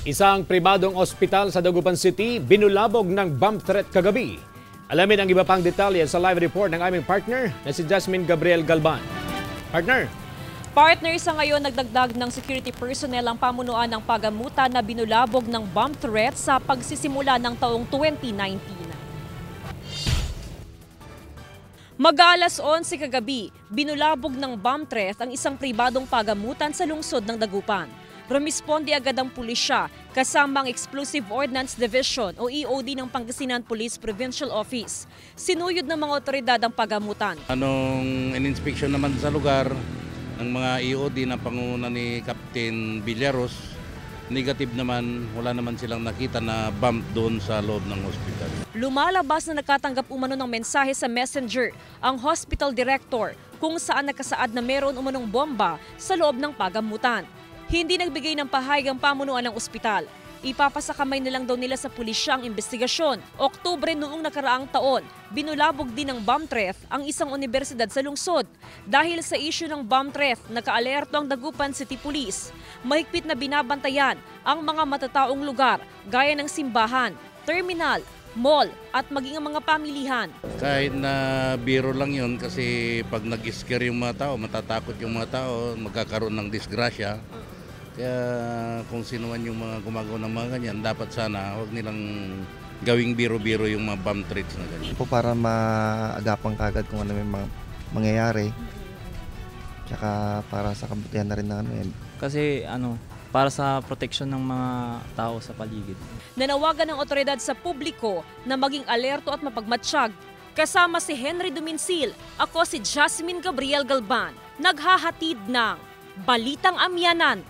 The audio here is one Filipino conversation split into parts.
Isang pribadong ospital sa Dagupan City binulabog ng bomb threat kagabi. Alamin ang iba pang detalye sa live report ng aming partner na si Jasmine Gabriel Galban. Partner! Partner, sa ngayon nagdagdag ng security personnel ang pamunuan ng pagamutan na binulabog ng bomb threat sa pagsisimula ng taong 2019. Mag-alas 11 kagabi, binulabog ng bomb threat ang isang pribadong pagamutan sa lungsod ng Dagupan. Rumisponde agad ang pulisya kasama ang Explosive Ordnance Division o EOD ng Pangasinan Police Provincial Office. Sinuyod ng mga otoridad ang pagamutan. Anong in-inspection naman sa lugar ng mga EOD na pangunguna ni Captain Villaros, negative naman, wala naman silang nakita na bomb doon sa loob ng hospital. Lumalabas na nakatanggap umano ng mensahe sa messenger ang hospital director kung saan nakasaad na meron umanong bomba sa loob ng pagamutan. Hindi nagbigay ng pahayag ang pamunuan ng ospital. Ipapasakamay na lang daw nila sa pulisya ang investigasyon. Oktubre noong nakaraang taon, binulabog din ng bomb threat ang isang universidad sa lungsod. Dahil sa issue ng bomb threat, nakaalerto ang Dagupan City Police. Mahigpit na binabantayan ang mga matataong lugar gaya ng simbahan, terminal, mall at maging ang mga pamilihan. Kahit na biro lang yun kasi pag nag-scare yung mga tao, matatakot yung mga tao, magkakaroon ng disgrasya. Kaya kung sino man yung mga gumagawa ng mga ganyan, dapat sana huwag nilang gawing biro-biro yung mga bomb threats na ganyan. Para maagapan kagad kung ano may mangyayari. Tsaka para sa kabutihan na rin ng ano yan. Kasi para sa proteksyon ng mga tao sa paligid. Nanawagan ng otoridad sa publiko na maging alerto at mapagmatsyag. Kasama si Henry Duminsil, ako si Jasmine Gabriel Galban, naghahatid ng Balitang Amyanan.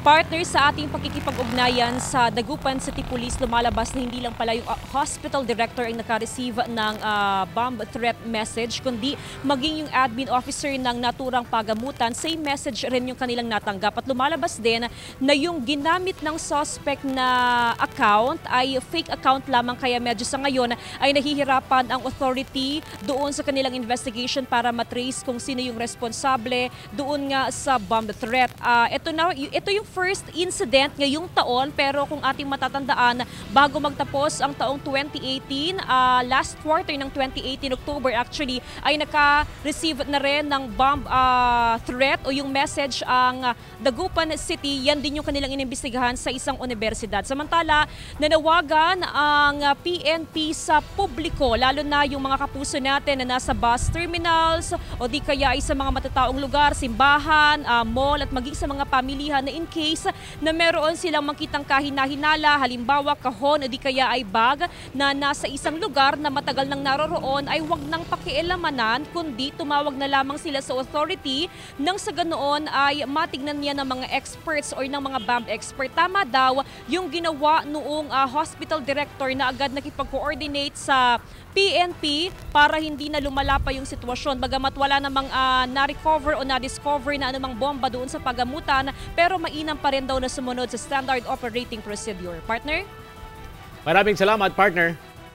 Partner, sa ating pakikipag-ugnayan sa Dagupan City Police, lumalabas na hindi lang pala yung hospital director ang naka-receive ng bomb threat message, kundi maging yung admin officer ng naturang pagamutan, same message rin yung kanilang natanggap. At lumalabas din na yung ginamit ng suspect na account ay fake account lamang, kaya medyo sa ngayon ay nahihirapan ang authority doon sa kanilang investigation para matrace kung sino yung responsable doon nga sa bomb threat. Ito yung first incident ngayong taon, pero kung ating matatandaan, bago magtapos ang taong 2018, last quarter ng 2018, October actually, ay naka-receive na rin ng bomb threat o yung message ang Dagupan City. Yan din yung kanilang inimbestigahan sa isang universidad. Samantala, nanawagan ang PNP sa publiko, lalo na yung mga kapuso natin na nasa bus terminals o di kaya ay sa mga matataong lugar, simbahan, mall at maging sa mga pamilihan na in case na meron silang makitang kahina-hinala, halimbawa kahon o di kaya ay bag na nasa isang lugar na matagal nang naroroon, ay huwag nang pakialamanan kundi tumawag na lamang sila sa authority nang sa ganoon ay matignan niya ng mga experts or ng mga bomb expert. Tama daw yung ginawa noong hospital director na agad nakipag-coordinate sa PNP para hindi na lumala pa yung sitwasyon. Bagamat wala namang na-recover o na-discover na anumang bomba doon sa pagamutan, pero mainam pa rin daw na sumunod sa standard operating procedure. Partner? Maraming salamat, partner.